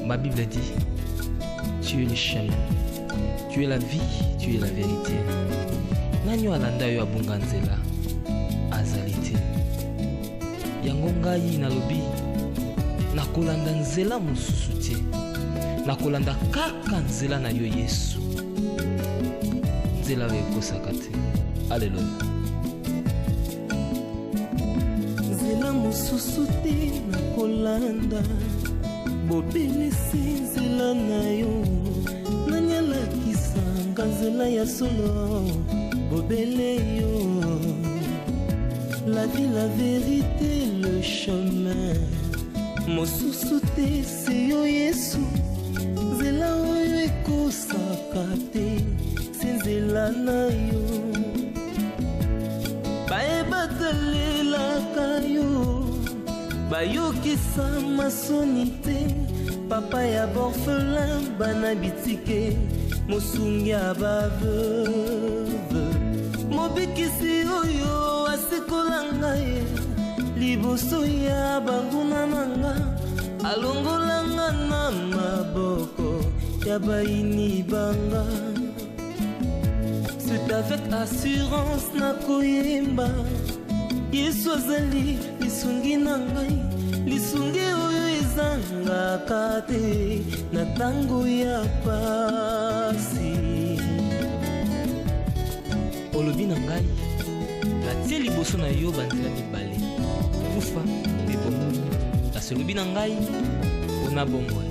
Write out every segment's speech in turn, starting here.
Ma Bible dit, tu es le chemin, tu es la vie, tu es la vérité. Nanyo alanda yo abunga nzela azali te. Yango ngai nalobi nakolanda nzela mosusu te. Nakolanda kaka nzela na yo Yesu. Nzela oyo ekosaka te. Alleluya. Nzela mosusu te nakolanda, bobelisi nzela na yo. Nani alakisanga nzela ya solo, bobele yo. La vie, la vérité, le chemin. Mosusu te se yo Yesu. Nzela oyo ekosaka te, se nzela na yo. Bayebatalelaka yo, bayokisa masoni te. Papa ya borphelin bana bitike, mosungi ya baveuve. Mobikisi oyo asikola ngai, liboso ya banguna nanga. Alongolanga na maboko ya baini banga. C'est avec assurance na koyemba, Yesu azali lisungi na ngai. Lisungi oyo ezangaka te na tango ya pasi. Olobi na ngai natie liboso na yo banzela mibale, kufa mpe bomo. Kasi olobi na ngai mpona bomoi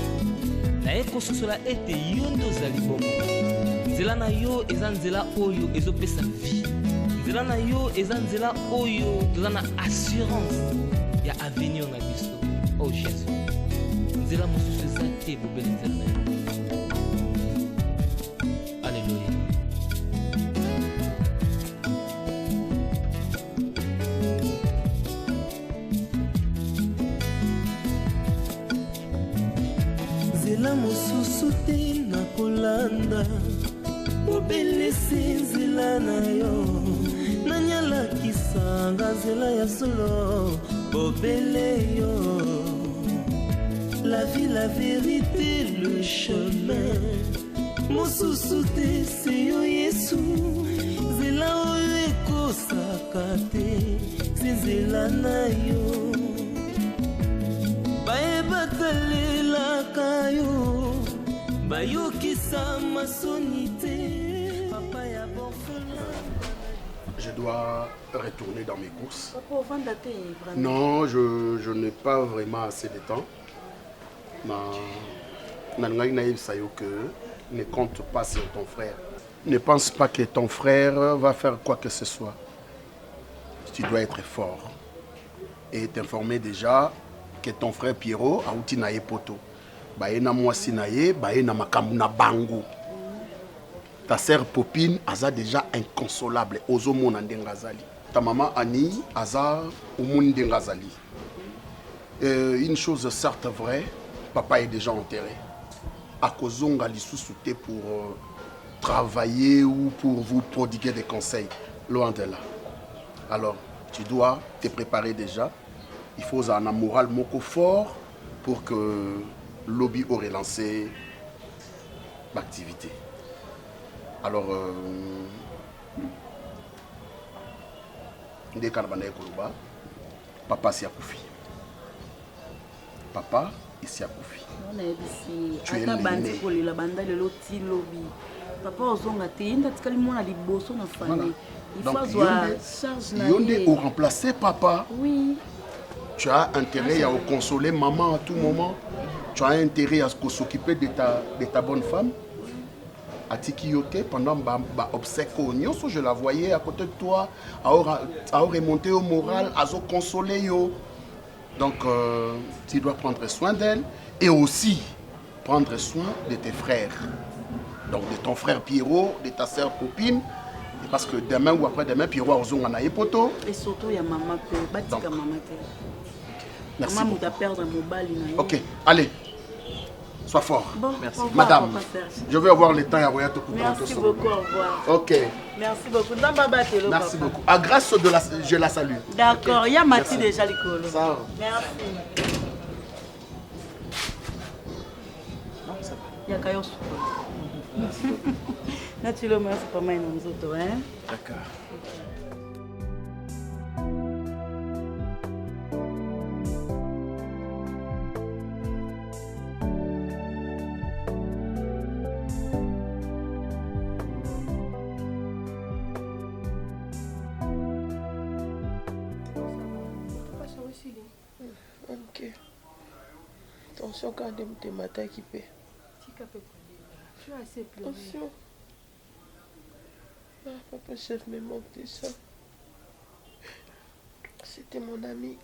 naye kososola ete yo nde ozali bomo. Nzela na yo eza nzela oyo ezopesa vie. Nzela na yo eza nzela oyo toza na assurance ya avenir na biso. Oh Jésus, nzela mosusu eza te, bobele nzela na yo. Alléluia. Nzela mosusu te nakolanda, bobelisi nzela na yo. Nani alakisanga nzela ya solo, bobele yo. La vie, la vérité, le chemin. Mosusu te se yo Yesu. Nzela oyo ekosaka te, se nzela na yo. Bayebatalelaka yo, bayokisa masoni te. Papa ya borphelin. Je dois retourner dans mes courses. Non, je n'ai pas vraiment assez de temps. Ne compte pas sur ton frère. Ne pense pas que ton frère va faire quoi que ce soit. Tu dois être fort. Et t'informer déjà que ton frère Pierrot a outi na poto. Baena mwasi na ye, baena makamu na bango. Ta sœur Popine aza déjà inconsolable. Ozo mona ndengazali. Ta maman Annie aza umun ndengazali. Une chose certes vraie, papa est déjà enterré. À Kozonga l'issouté pour travailler ou pour vous prodiguer des conseils. Loin de là. Alors, tu dois te préparer déjà. Il faut un moral moko fort pour que lobby aurait lancé l'activité. Alors, dès qu'on a papa s'y a confié. Papa ici à Kofi. Tu es l'aîné. Papa ozonga te inda tikali mona liboso na famille. Il faut charge na Yonde ou remplacer papa. Oui. Tu as intérêt à consoler maman à tout moment. Tu as intérêt à s'occuper de ta bonne femme. À Tikiote pendant obsèque je la voyais à côté de toi, à remonter au moral, à se consoler yo. Donc tu dois prendre soin d'elle et aussi prendre soin de tes frères. Donc de ton frère Pierrot, de ta sœur Popine. Parce que demain ou après-demain, Pierrot a besoin de poto. Et surtout, il y a maman. Merci. Maman a perdu mon bal. Ok, allez. Sois fort. Bon, merci. Madame, je vais avoir le temps à voir tout. Merci beaucoup, au revoir. Ok. Merci beaucoup. Merci beaucoup. À grâce de la, je la salue. D'accord, il y a Mathilde déjà l'école. Ça. Merci. yaka yo sukola. Natilo masi pa mai na nzoto, hein? D'accord. Ok. Attention quand même tes matins qui paient. Tu as assez pleuré. Attention. Ah, papa chef me manque déjà. C'était mon ami.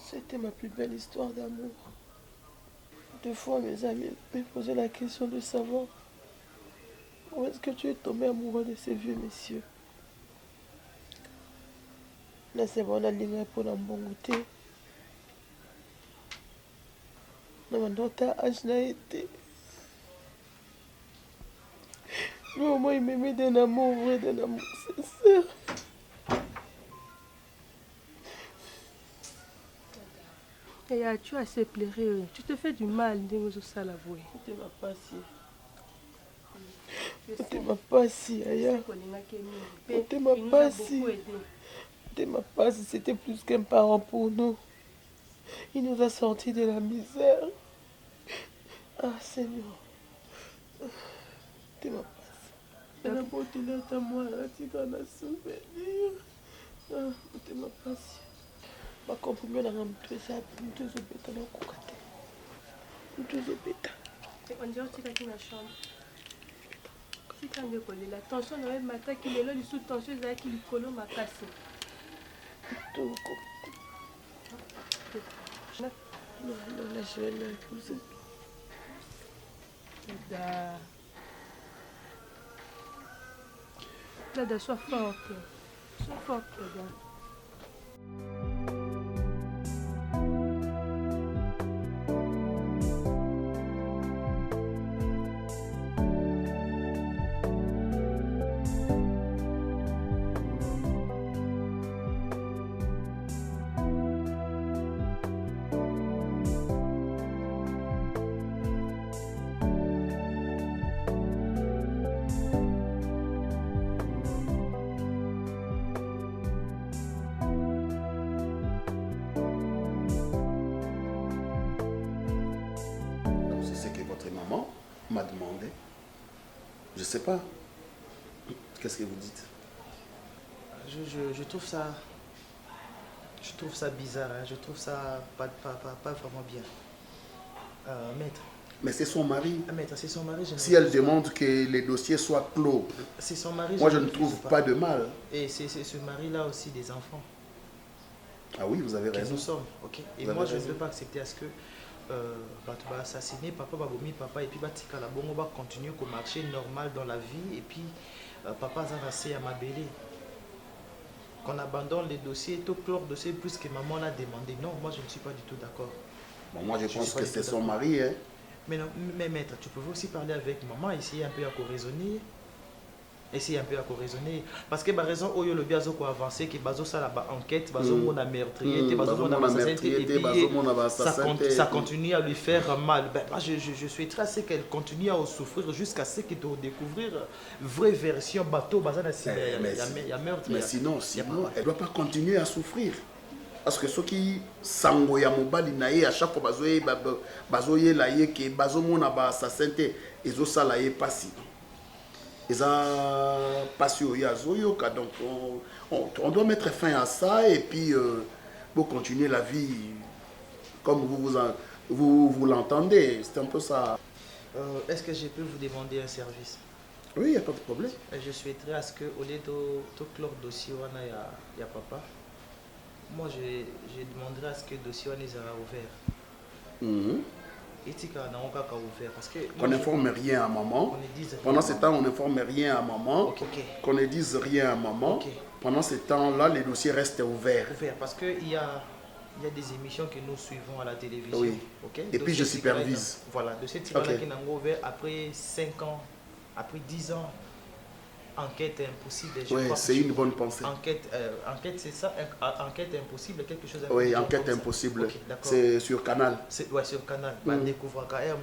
C'était ma plus belle histoire d'amour. Deux fois mes amis me posaient la question de savoir où est-ce que tu es tombé amoureux de ces vieux messieurs. Là c'est bon, on a ligne pour la bonne goûter. Non, mais notre âge n'a été. Mais au moins il m'aimait d'un amour vrai, d'un amour sincère. Et tu as assez pleuré. Tu te fais du mal, Ndenge ça l'avouer. Tu m'as pas si. Tu m'as pas si, Aya. Tu m'as pas si. Tu m'as pas si. C'était plus qu'un parent pour nous. Il nous a sortis de la misère. Ah, Seigneur. Tu m'as pas si. Elle a porté à moi, tu t'en as souvenir. Ah, tu m'as pas si. Ma comprimée n'a pas pu faire un bêta dans le cocaté. Un bêta. On dirait que tu es dans la chambre. Si tu as un la tension n'a même pas qu'il est là, sous tension, il y a qui lui colle ma casse. Tout non, là, je vais l'épouser. Là, sois forte. Sois forte, là. M'a demandé. Je sais pas. Qu'est-ce que vous dites? Je trouve ça bizarre, hein. Je trouve ça pas vraiment bien. Maître. Mais c'est son mari. Maître, c'est son mari. Si elle demande que les dossiers soient clos, c'est son mari. Moi, je ne trouve pas de mal. Et c'est ce mari-là aussi des enfants. Ah oui, vous avez raison. Nous sommes, ok. Et moi, je ne peux pas accepter à ce que tu vas assassiner papa, papa, et puis batika la bongo va continuer à marcher normal dans la vie, et puis papa a assez à ma belle. Qu'on abandonne les dossiers, tout clore dossier plus que maman l'a demandé. Non, moi je ne suis pas du tout d'accord. Bon, moi je pense que c'est son mari. Hein. Mais non, mais maître, tu pouvais aussi parler avec maman, essayer un peu à co-raisonner. Essayer un peu à raisonner parce que par raison où le biazo ko avancer que bazo ça la enquête bazo mon meurtrier bazo mon assassin et ça continue à lui faire mal. Ben moi je suis très assez qu'elle continue à souffrir jusqu'à ce qu'il doit découvrir vraie version bateau bazana il y a meurtre. Mais sinon elle doit pas continuer à souffrir parce que ceux qui sango ya mobali naé à chaque fois bazo ye la ye que bazo mon assassin et zo ça la ye pas si. Ils ont passé au Yazoyoka, donc on doit mettre fin à ça et puis pour continuer la vie comme vous l'entendez. C'est un peu ça. Est-ce que je peux vous demander un service? Oui, il n'y a pas de problème. Je souhaiterais à ce qu'au lieu de clore le dossier, il y a papa. Moi, je demanderais à ce que le dossier soit ouvert. Qu'on n'informe rien à maman. Pendant ce temps, on n'informe rien à maman. Qu'on ne dise rien à maman. Pendant ce temps-là, les dossiers restent ouverts. Parce qu'il y a des émissions que nous suivons à la télévision. Oui. Et puis je supervise. Voilà, de ces types-là qui n'ont ouvert après 5 ans, après 10 ans. enquête impossible. Je Oui, crois c'est que une bonne pensée. Enquête, c'est ça, enquête impossible, quelque chose. Oui, enquête impossible. Okay, c'est sur Canal. Ouais, sur Canal. Découvrir quand même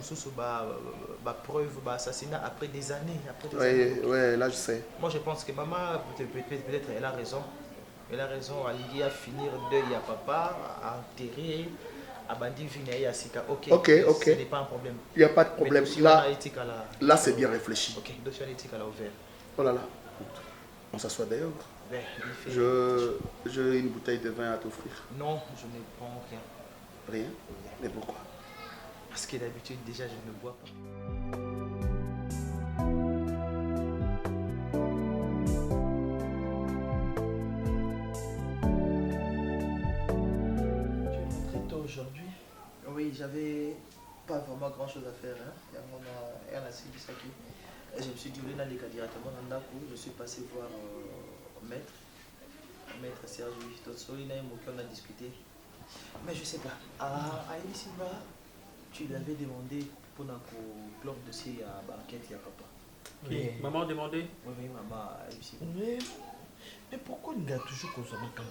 preuve, assassinat après des années. Oui, là je sais. Moi je pense que maman, peut-être elle a raison. Elle a raison, elle a finir deuil à papa, à enterrer, à bandi vinaï à Sika. Ok, ce n'est pas un problème. Il n'y a pas de problème. Là c'est bien réfléchi. Ok, dossier analytique à la ouvert. Oh là là. On s'assoit d'ailleurs. J'ai une bouteille de vin à t'offrir. Non, je ne prends rien. Rien? Mais pourquoi? Parce que d'habitude, déjà, je ne bois pas. Tu es rentré tôt aujourd'hui? Oui, j'avais pas vraiment grand chose à faire. Je me suis dit, directement dans Ndako, je suis passé voir maître Serge Totsoli, on a discuté. Mais je sais pas. À Elissimba, tu lui avais demandé pour clore le dossier à banquette, il y a papa. Oui. Maman a demandé? Oui, maman à Elissimba. Mais pourquoi il a toujours consommé comme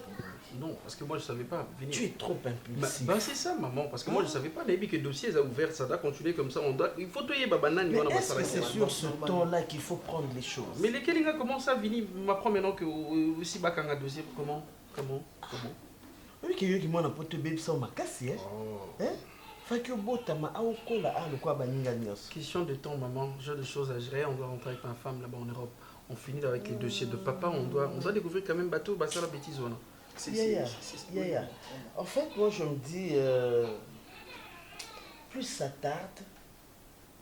Non, parce que moi je savais pas. Tu es trop impulsif. C'est ça, maman, parce que moi je savais pas. Mais que le dossier est ouvert, ça doit continuer comme ça. Il faut tuer Babanan. Mais est-ce que c'est sur ce temps-là qu'il faut prendre les choses? Mais lesquels il a commencé à venir m'apprendre maintenant que aussi Bakanga dossier, comment? Oui, que yo mwana poto baby ça ma casse hein? Fait que botama aokola a le quoi baninga nyos. Question de temps, maman. J'ai des choses à gérer. On doit rentrer avec ma femme là-bas en Europe. On finit avec les dossiers de papa. On doit découvrir quand même bateau, ça la bêtise voilà. En fait, moi je me dis, plus ça tarde,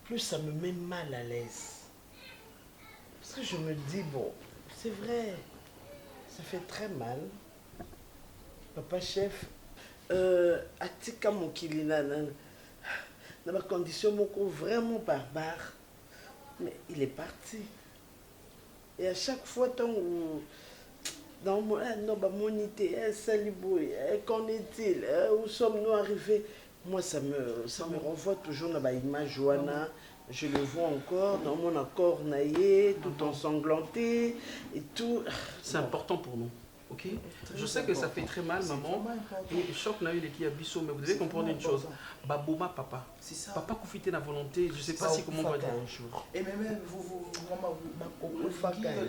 plus ça me met mal à l'aise. Parce que je me dis, bon, c'est vrai, ça fait très mal. Papa chef, atika mokili na ma condition moko vraiment barbare, mais il est parti. Et à chaque fois, tant où dans mon monité, qu'en est-il? Où sommes-nous arrivés? Moi, ça me renvoie toujours dans l'image Johanna. Je le vois encore dans mon accord naïe, tout ensanglanté et tout. C'est important pour nous. Ok? Je sais que ça fait très mal, maman. Et le choc n'a eu les qui abisso, mais vous devez comprendre une chose. Baboma, papa. C'est ça. Papa confité la volonté, je ne sais pas si comment on va dire un jour. Et même vous, maman, vous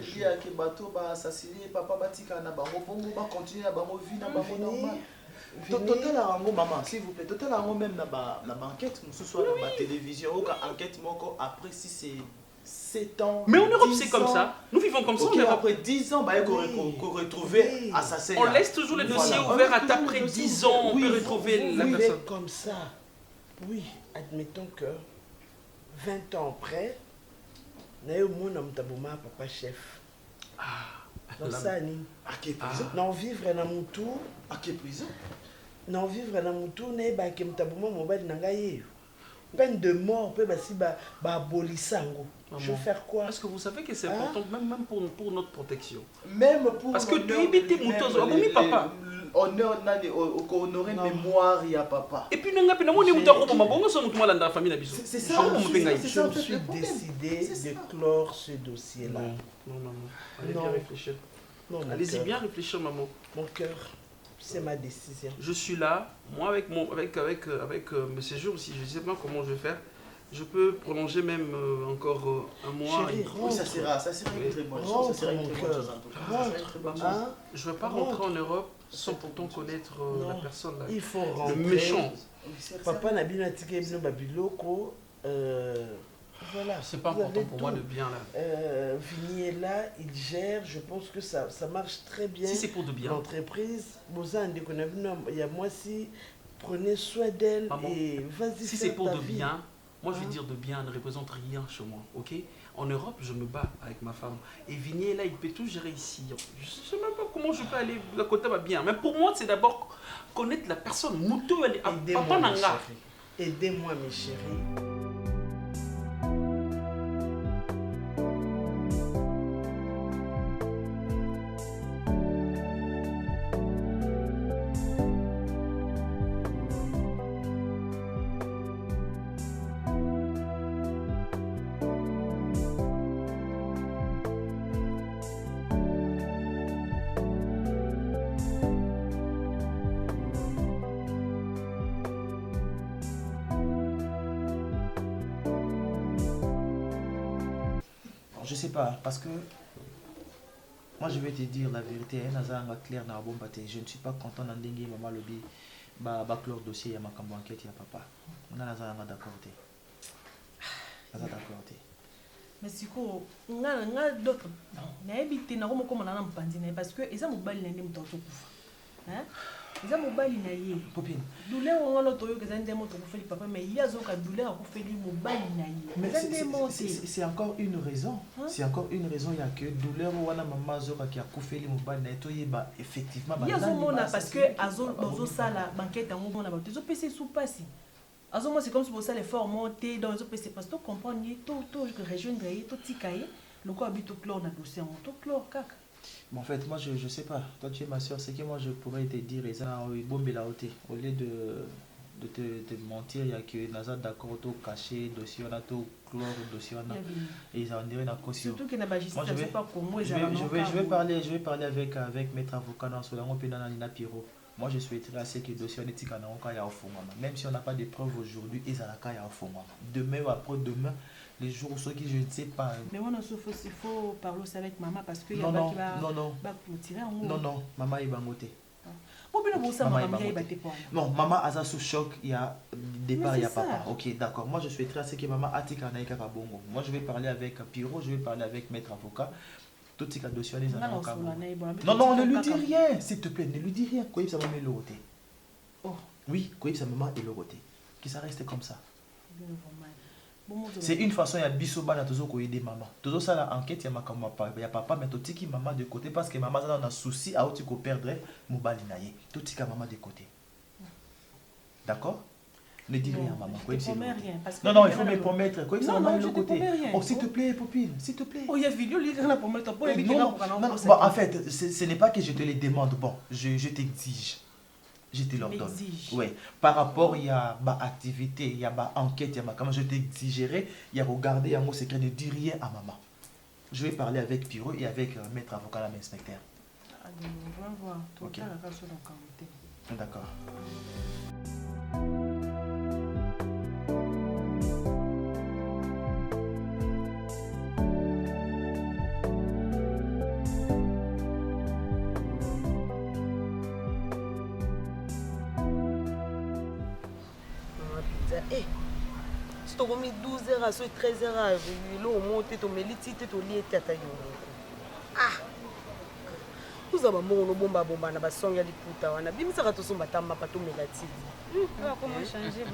qui a que bateau va assassiner, papa batika na bango, bongo va continuer à bango vie na bango normal. Total à rango, maman, s'il vous plaît. Total à rango même na banquette, ce soit la télévision, ou enquête moko après si c'est 7 ans. Mais en Europe, c'est comme ça. Nous vivons comme ça. Après 10 ans, qu'on retrouver assassin. On laisse toujours les dossiers ouverts après 10 ans. On peut retrouver la personne. Comme ça. Oui, admettons que 20 ans après, nous avons papa chef. Dans ça, non vivre dans mon tour. À quelle prison? Non vivre dans mon tour, nous avons mobile nangaye. Peine de mort, peut abolisango. Je vais faire quoi? Parce que vous savez que c'est important, même pour notre protection. Même pour. Parce que tu habites Moutozo, oui, papa. Honorer mémoire, il y a papa. Et puis, nous avons dans la famille. C'est ça. Je me suis décidé de clore ce dossier-là. Non, maman. Allez bien réfléchir. Allez-y bien réfléchir, maman. Mon cœur, c'est ma décision. Je suis là, moi avec mes séjours aussi, je ne sais pas comment je vais faire. Je peux prolonger même encore un mois. Chérie, oui, ça sera une très bonne chose. Ça sera une très bonne chose en tout cas. Je ne veux pas rentrer en Europe sans pourtant connaître la personne là. Il faut rentrer. Le méchant. Papa n'a bien attiqué le babiloko. Voilà. C'est pas important pour moi de bien là. Vigny est là, il gère, je pense que ça marche très bien. Si c'est pour de bien. L'entreprise, il y a moi si, prenez soin d'elle et vas-y. Si c'est pour de bien, moi je vais dire de bien ne représente rien chez moi, ok? En Europe, je me bats avec ma femme. Et Vigny est là, il peut tout gérer ici. Je ne sais même pas comment je peux aller à côté va bien. Mais pour moi, c'est d'abord connaître la personne. Moutou, elle est Aidez-moi, mes chéris. je sais pas, parce que moi je vais te dire la vérité, clair na bomba te. Je ne suis pas content d'endengue maman lobby ba clore dossier ya makambo enquête ya papa. On a d'accord te. D'accord te. Mais si ko nga d'autres na ebité na ko na mpandi na parce que eza mobali na ndem toto kufa. Hein? Eza mobali na ye. Popine. Douleur on lo toyo que zande mo to ko feli papa mais il y a zoka douleur ko feli mobali na ye. C'est encore une raison. Hein? C'est encore une raison il y a que douleur wana maman zoka qui a koufeli mobali na to yeba effectivement ba. Il y a zomona parce que azo sala banquette en mona ba to pese sous passi. Moi c'est comme si vous savez l'effort monter dans les autres PC parce que comprendre tout que rejoindre tout tikaye le quoi habite au chlore na dossier en tout chlore caca. Mais en fait moi je sais pas, toi tu es ma soeur, c'est que moi je pourrais te dire ça bombe la haute au lieu de te mentir, il y a que Nazar d'accord tout caché dossier on a tout chlore dossier on a et ça on dirait la caution. Surtout que na magistrat c'est pas comme moi je vais parler avec maître avocat dans ce langue pénal na Pierrot. Moi, je souhaiterais assez que le dossier soit même si on n'a pas de preuves aujourd'hui, ils ont la caille à fond. Demain ou après-demain, les jours où ceux qui je ne sais pas. Mais moi, il faut parler aussi avec maman parce que non, maman est bangoté. Non, maman a sous choc, il y a départ, il y a papa. Ok, d'accord. Moi, je souhaiterais assez que maman a bongo. Moi, je vais parler avec Pierrot, je vais parler avec maître avocat. Tout ce dossier non, ne lui dis rien, s'il te plaît, ne lui dis rien. Quoi, ça maman est l'auté. Oh. Oui, quoi, ça maman est l'auté. Que ça reste comme ça. C'est une façon, il y a bisoba na tozo ko aider maman. Tozo ça la enquête, il y a papa, mais tout qui maman de côté parce que maman a un souci à où tu peux perdre mon balinaye. Tout qui maman de côté. D'accord? Ne dis rien, maman. Non, il faut me promettre. Quoi, ça maman de côté. Oh, s'il te plaît, Popine, s'il te plaît. Oh, il y a vidéo, il y a pour mettre pour les non, en fait, ce n'est pas que je te les demande. Bon, je t'exige. Je te l'ordonne. Oui. Par rapport, il y a ma activité, il y a ma enquête, il y a ma comment je t'exigerai, il y a regarder, il y a mon secret, ne dis rien à maman. Je vais parler avec Pierrot et avec maître avocat, l'inspecteur. On va voir. Ok. D'accord. Si tu as mis 12h à 13h à l'eau, monter ton mélite, tu lié tata yo. Ah. Vous avez mon bomba bomba na ba song ya liputa wana. Bimisa ka to somba tamba pa to melati. Comment changer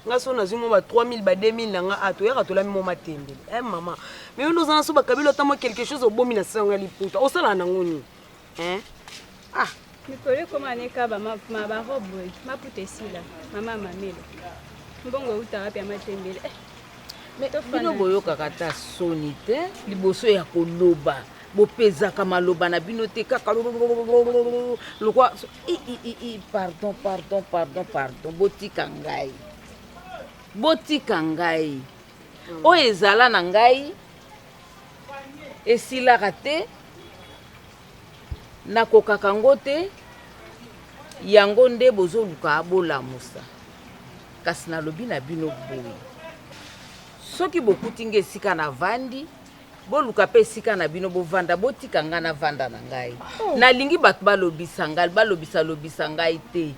nga so na zimo ba 3000 ba 2000 na nga ato ya to la mi mo matembele. Maman. Mais nous en so ba kabilo tamo quelque chose au bomi na song ya liputa. O sala na ngoni. Ah. Mais pour les commander kaba ma robe ma putesi là maman mamelo mbongo utarapi ya matembele mais bino boyoka kata sonite liboso ya koloba bopezaka maloba na bino te kaka lokwa pardon botika ngai oyo ezala na ngai esilaka te nakokaka ngo te yango nde bozoluka bolamusa kasi nalobi na bino boye soki bokuti nga esika na vandi boluka pe esika na bino bovanda botika nga na vanda na ngai nalingi bato balobisa ngai te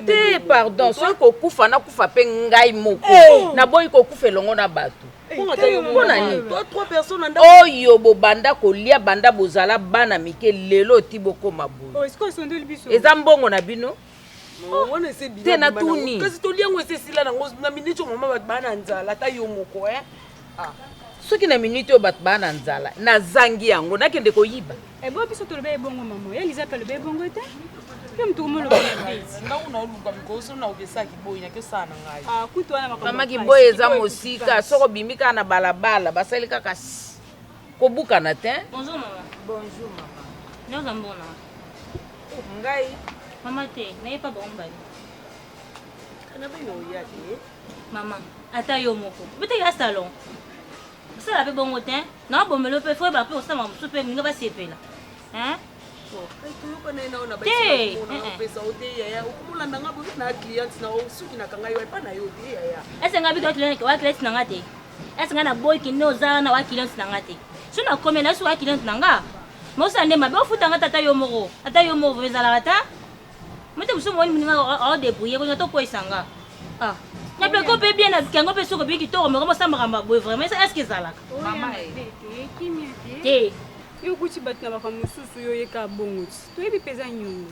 te pardon soki kokufa nakufa pe ngai moko naboyi kokufa elongo na bato oyo bobanda kolia banda bozala bana mike lelo ti bokoma boye eza mbongo na bino te na tuni kasi toliango esesila nango na minute mama bato bana nzala ata yo moko soki na minute oyo bato bana nzala nazangi yango nakende koyiba ebo biso tolobe ebongo mama ye liza pe lobe ebongo te yo mtu kumolo ba bezi ndangu na oluka mikoso na obesaki boy na ke sana ngai kutu wana makambo mama kiboy eza mosika soko bimika na balabala basali kaka kobuka na te bonjour mama nyoza mbona ngai mama te naye pa bombali kana ba yo ya te mama ata yo moko bete ya salon ça la pe bongo te na bomelo pe fo ba pe osama musu pe minga ba sepela Est-ce que est-ce que na boy qui nous a na wa client nangate so na combien na so wa client nanga mo sa ndema be ofutanga tata yo moko vezala rata mete buso mo ni ma de bouiller ko to ko isanga na ple ko pe bien na kango pe so ko bi ki to mo sa ma boy vraiment est-ce que ça là maman qui mieux té yo kuti batna ba kamususu yo yeka bonguti to yebi peza nyungu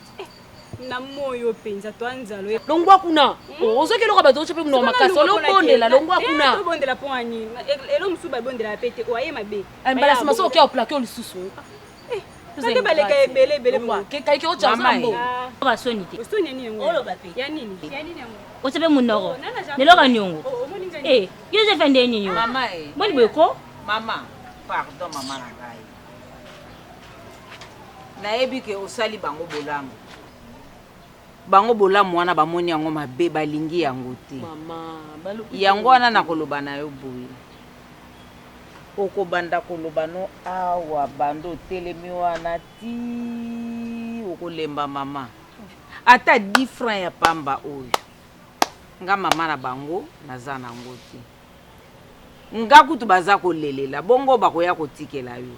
na moyo penza to anzalo longwa kuna ozoki lokaba to chope mno makasi lo bondela longwa kuna to bondela po ani elo musuba bondela pete oye mabe mbala sima so okia plaquer lisusu Tante baleka ebele mwa kai ki ocha zambo ba soni te soni ni ngo olo ba pe ya nini yango o chope munoko ne loka nyongo yo je fende ni yo mama moni beko mama pardon mama na ngai nayebi ke osali bango bolamu wana bamoni yango mabe balingi yango te yango wana nakoloba na yo boye okobanda koloba no awa bando otelemi wana ti okolemba mama ata 10 francs ya pamba oyo nga mama na bango naza nango te nga kutu baza kolelela bongo bakoya kotikela yo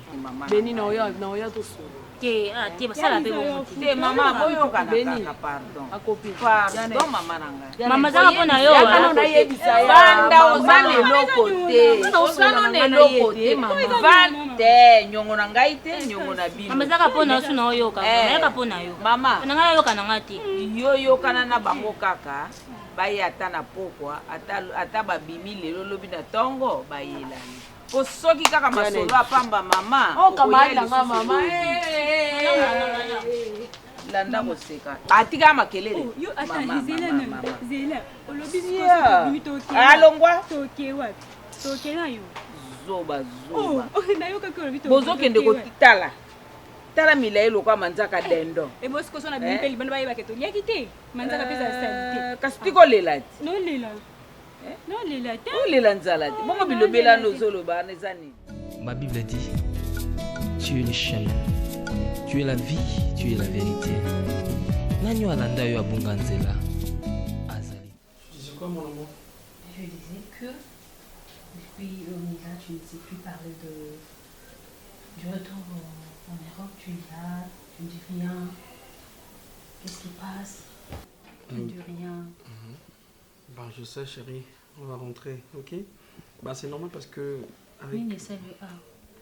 beni na oya to solo te basala pe bongo te mama boyo kana pardon akopi pardon mama nanga mama zaka pona yo na yebisa ya banda ozane loko te vante nyongo na ngai te nyongo na bino mama zaka pona su na yo kaka pona yo mama na ngai yo kana ngati yo kana na bango kaka baye ata na pokwa ata babimi lelo lobi na tongo bayelani po soki kaka masolo apamba mama kamalanga mama landa koseka atika makelele yo ata zela olobi alongwa toke wapi toke na yo zoba na yo kaka olobi bozokende kotala tala milaelo kwa manzaka dendo bosi ko sona bimpeli bana baye baketo liaki te manzaka pesa salite kasi tiko lela ti no lela te olela nzala te bongo bilobela nozoloba neza nini Ma Bible dit, tu es le chemin, tu es la vie, tu es la vérité. Nanyo alanda yo abunga nzela azali. Tu disais quoi mon amour? Je disais que depuis Omega, tu ne sais plus parler du retour en Europe. Tu es là, tu ne dis rien. Qu'est-ce qui passe? Tu ne dis rien. Bah, je sais chérie, on va rentrer, ok? Bah c'est normal parce que... Avec... Oui, essaie le A.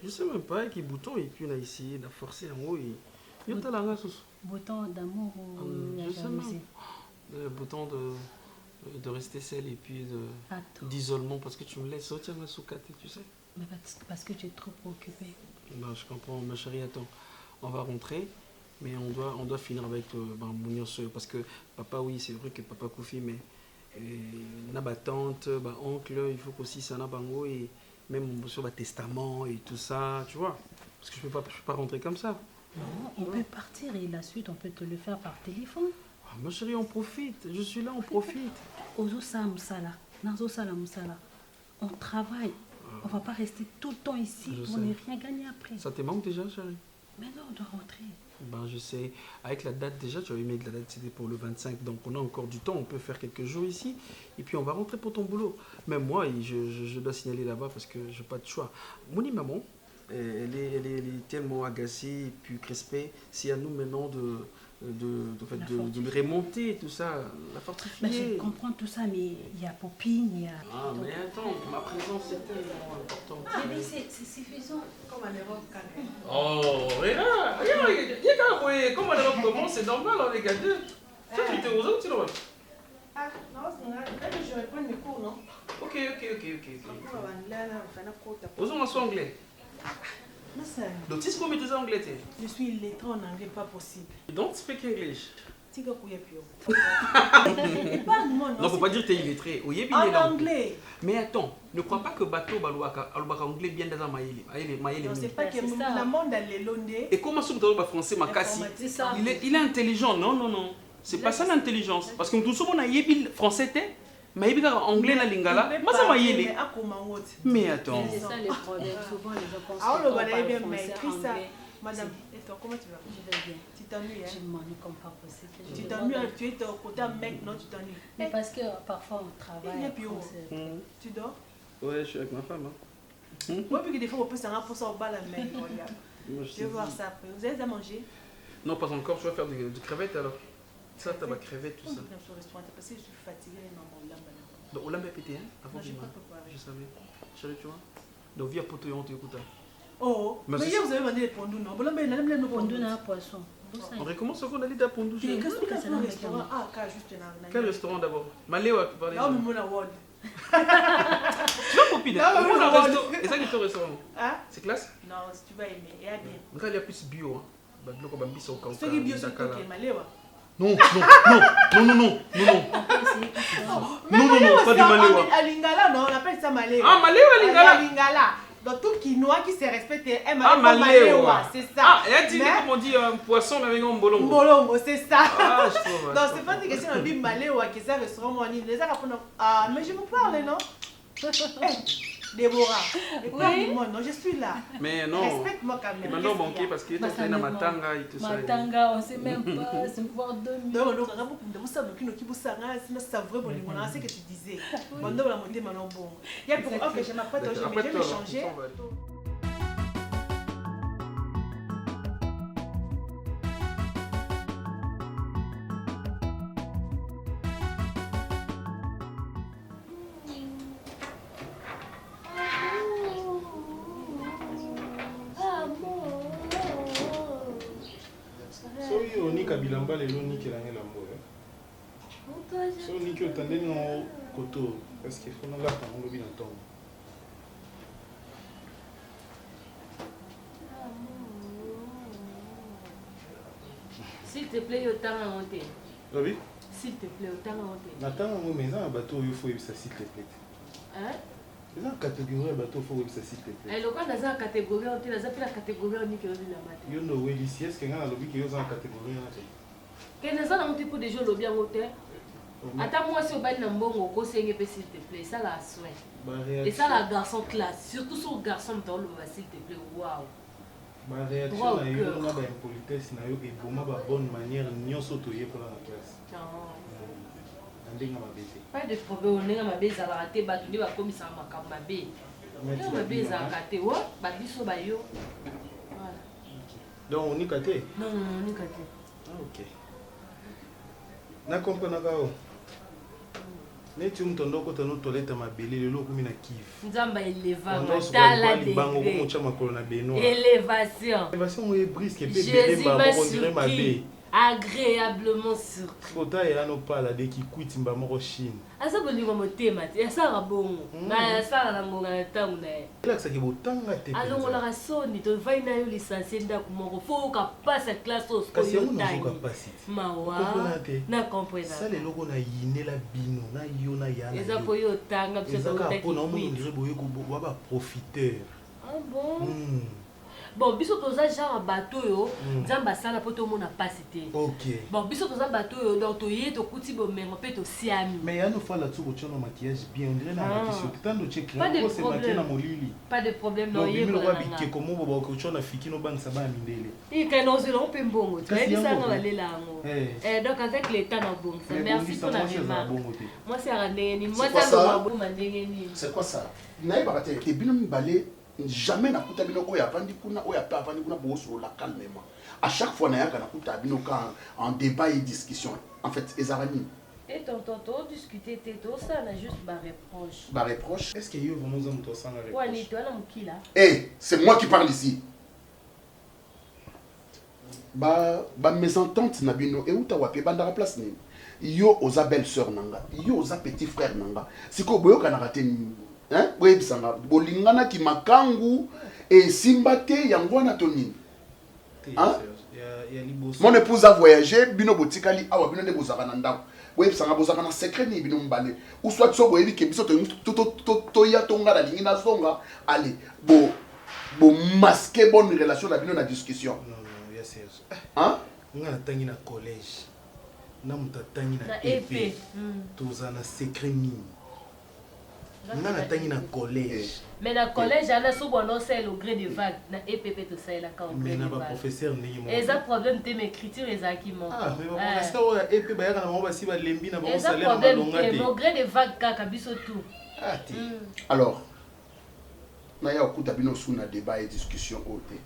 Je sais même pas avec les boutons et puis on a essayé de forcer en haut et... Bouton d'amour ou je sais même. Le bouton de rester seul et puis d'isolement parce que tu me laisses sortir ma soukate, tu sais. Mais parce que tu es trop occupé. Bah, je comprends ma chérie, attends. On va rentrer. Mais on doit finir avec Mounion seul parce que papa, oui, c'est vrai que papa Koufi, mais ma tante, ma oncle, il faut qu'aussi ça n'a pas et même sur le testament et tout ça, tu vois. Parce que je peux pas rentrer comme ça. Non, on peut partir et la suite, on peut te le faire par téléphone. Ah, ma chérie, on profite. Je suis là, on profite. Ozo Sala Moussala, Nazo Sala Moussala. On travaille. On va pas rester tout le temps ici pour ne rien gagner après. Ça te manque déjà, chérie? Mais non, on doit rentrer. Ben, je sais. Avec la date déjà, tu avais mis que la date c'était pour le 25. Donc on a encore du temps, on peut faire quelques jours ici. Et puis on va rentrer pour ton boulot. Même moi, je dois signaler là-bas parce que je n'ai pas de choix. Moni maman, elle est tellement agacée et puis crispée. C'est à nous maintenant de le remonter et tout ça, la fortifier. Ben, je comprends tout ça, mais il y a Popine, il y a... Ah, mais attends, ma présence c'est tellement importante. Mais c'est suffisant. Comme en Europe, quand même. Oh, regarde, comme en Europe commence, c'est normal, on est gars deux. Toi, tu t'es aux autres, tu vois. Ah, non, je vais prendre mes cours, non? Ok. Aux autres, en anglais. Donc, tu sais comment tu es anglais? Je suis illettré en anglais, pas possible. You don't speak English. Non, faut pas dire que tu es illettré. En anglais. Mais attends, ne crois pas que bateau balouaka anglais bien dans maïli. Non, c'est pas que le monde a les londés. Et comment ça tu français makasi? Il est intelligent. Non. C'est pas ça l'intelligence. Parce que tout le monde a yébi français mais il y a anglais la lingala. Mais mais attends. C'est ça les problèmes. Souvent les gens pensent que français, anglais. Madame, et toi, comment tu vas? Je vais bien. Tu t'ennuies, hein? Je m'ennuie comme pas possible. Tu t'ennuies, tu es au côté mec, non, tu t'ennuies. Mais parce que parfois on travaille. Tu dors? Ouais, je suis avec ma femme. Moi, puis que des fois, on peut s'en pour ça au bas la main. Je vais voir ça après. Vous avez à manger? Non, pas encore. Je vais faire des crevettes alors. Ça, tu vas crevettes, tout ça. Au restaurant, parce que je suis fatiguée, maman. Donc, on l'a pété, hein? Avant je savais. Chérie, tu vois? Donc, viens pour te écouter. Oh, mais hier vous avez demandé les pondous, non? Les pondous, un poisson. On recommence encore d'aller à pondous. Qu'est-ce que c'est un restaurant? Ah, juste un. Quel restaurant d'abord? Maléwa, tu parlais. Non, mais mon award. Tu vas copiner. Et ça, c'est au restaurant. C'est classe? Non, si tu vas aimer. Et à bien. Quand il y a plus bio, hein? Ce qui est bio, c'est toi qui es Maléwa. Non, pas du Maléwa. À Lingala, non, on appelle ça Maléwa. Ah, Maléwa, Lingala. Donc tout quinois qui se respecte est Maléwa, c'est ça. Ah, et elle dit comme on dit un poisson mais avec un bolongo. Bolongo, c'est ça. Ah, je trouve. Non, c'est pas une question de dire Maléwa qui est un restaurant moi ni les ah, mais je vous parle non. Déborah, écoute-moi, non, je suis là. Mais non. Respecte-moi quand même. Maintenant manqué parce qu'il était dans Matanga et tout ça. Matanga, on sait même pas se voir 2 minutes. Non, non, vous savez qui vous savez, c'est vrai bon, c'est ce que tu disais. Pendant la montée maintenant bon. Il y a pour que je m'apprête, je vais me changer. Bilamba lelo niki la ngela mboya. So niki otandeni no koto parce que faut nga pa ngo bina tombe. S'il te plaît, autant à monter. Oui. S'il te plaît, autant à monter. Natanga mo meza bateau il faut ça s'il te plaît. Hein? C'est une catégorie bateau faut ça s'il te plaît. Et le cas dans la catégorie on tient la catégorie on dit que la mate. Yo no we ici est-ce que nga lobi que yo za catégorie na te. Que nous allons monter pour des jours bien hauteur. Attends moi si au bal n'ambongo ko senge pe s'il te plaît ça la soin. Et ça la garçon classe surtout son garçon dans le s'il te plaît waouh. Ma réaction na yo na ba impolitesse na yo et boma ba bonne manière nyonso to ye pour la classe. Pas de problème, on est à ma base à la raté, on est à comme ça, ma bébé. On est à ma base à la raté, ouais, babiso bayo. Voilà. Donc on est caté? Non, on est caté. Ah, ok. Na comprendre quoi? Mais tu me tondo ko tono toilette ma belé le loko mina kiff. Nzamba eleva matala de. Bango ko mocha makolo na benoa. Élévation. Élévation est brisque et bébé ba on dirait ma bé. Agréablement surpris. Kota ya no pala de ki kwiti mba moko Chine. Asa bolingo motema te, asa rabongo. Na sala na mbonga na tamu na ye. Ela sa ki botanga te. Alongo la rasoni to vai na yo licencié ndako moko fo ka passe classe au parce que on a capacité. Mawa. Na comprendre. Ça les loko na yine la bino na yo na yana. Eza po yo tanga pso to ta. Pour na mo ndire boye ko ba profiteur. Ah bon? Bon, biso toza genre bateau yo, nzamba sala po to mona pasité. OK. Bon, biso toza bateau yo, donc to yé to kuti bo mengo pe to siami. Mais ya no fala tu bochono maquillage bien, on dirait na maquillage. Tando check là, ko c'est maquillage na molili. Pas de problème no yé. Non, bimi lo bi ke komo bo ko chona fiki no bang saba mindele. Et quand on se l'on peut bongo, tu vois ça na la lango. Donc avec l'état na bongo, merci pour la remarque. Moi c'est randeni, moi ça no mandengeni. C'est quoi ça? Naïba te bino mbalé. Jamais na kuta bino oya vandi kuna oya pa vandi kuna boso la calmement. À chaque fois na yaka na kuta bino quand en débat et discussion. En fait, ezarani. Et tonton discuter této ça na juste ba reproche. Ba reproche. Est-ce que yo vraiment za mto sanga reproche? Wani toi na mukila. Eh, c'est moi qui parle ici. Ba mésentente na bino e uta wapi banda place ni. Yo oza belle sœur nanga, yo oza petit frère nanga. Siko boyoka na raté ni. Hein? Oui, bisanga. Bolingana ki makangu et simbate yangwana tonini. Hein? Mon épouse a voyagé, bino botikali awa bino ne bozaka na ndako. Oui, bisanga bozaka na secret ni bino mbale. Ou soit so boyebi ke biso to ya tonga la lingina songa. Allez, bo masquer bonne relation la bino na discussion. Non, yes. Hein? Nga tangi na collège. Na mutatangi na épée. Toza na secret ni. nga natangi na collège mais na collège ana souvent on sait le gré de vague na EPP tout ça là quand mais na ba professeur ndenge mo et ça problème de écriture et ça qui manque ah mais ba professeur o EP ba yaka na ba si ba lembi na ba salaire na balonga te le gré de vague kaka biso tout ah ti alors na ya okuta bino suna débat et discussion ote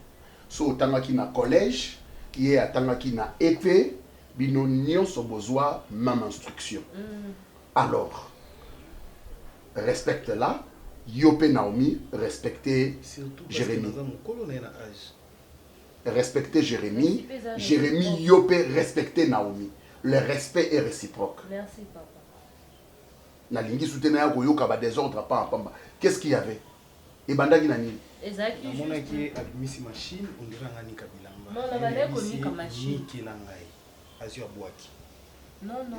so tanga ki na collège qui est atanga ki na EP bino nyonso besoin même instruction alors respecte-la. Yopé Naomi, respectez Jérémy. Respectez Jérémy. Jérémy, Yopé, respectez Naomi. Le respect est réciproque. Merci, papa. Nalingi soutenir un goyo kaba désordre pas en pamba. Qu'est-ce qu'il y avait? Et bandagi nani? Exact. Mon aki a mis machine, on dirait un ani kabilamba. Non, on va connu comme machine. Ni kilangai. Azur boaki. Non, non.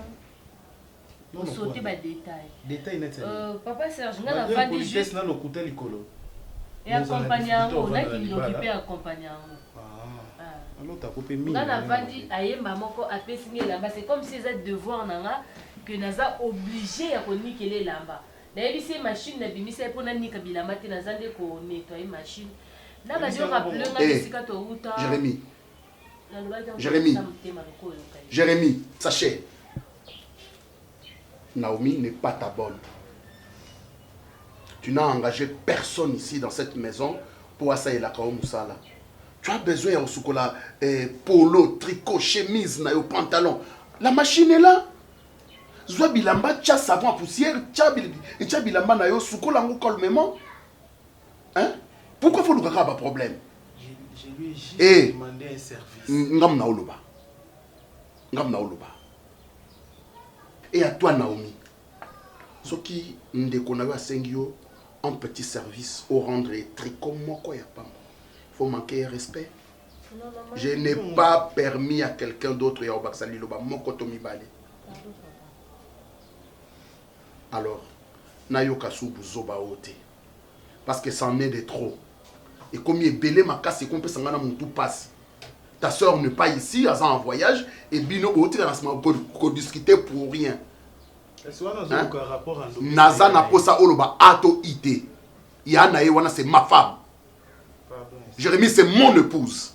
Pour sauter les détails. Détails net. Papa Serge, on a vendu juste dans le couteau licolo. Et accompagnant, on a qui l'occupait accompagnant. Alors tu as coupé mille. On a vendu aïe maman ko a signé là-bas, c'est comme si c'est devoir nanga que naza obligé à niquer les là-bas. D'ailleurs ces machines na bimisa pour na nika bilamba te naza de ko nettoyer machine. Là ba je rappeler nga sika to uta. Jérémy, sachez Naomi n'est pas ta bonne. Tu n'as engagé personne ici dans cette maison pour essayer la Moussala. Tu as besoin de polo, tricot, chemise, pantalon. La machine est là. Zwa bilamba, tia savon à poussière, tia bilamba na yo sukola ngo calmement. Hein? Pourquoi faut nous avoir un problème? Je lui ai juste demandé un service. Ngam na oloba. Ngam na oloba. Et à toi, Naomi, ce qui ndeko sengio un petit service au rendre tricot moko ya pamba. Faut manquer respect. Je n'ai pas permis à quelqu'un d'autre ya obaksali loba moko to mibale. Alors, nayoka subu zoba ote. Parce que c'en est de trop. Et comme il est belé ma casse et qu'on peut s'en aller mon tout passe. Ta soeur n'est pas ici, elle est en voyage, et bino on discuter pour rien. Naza na posa oloba ato ite. Yana wana c'est ma femme. Jérémy c'est mon épouse.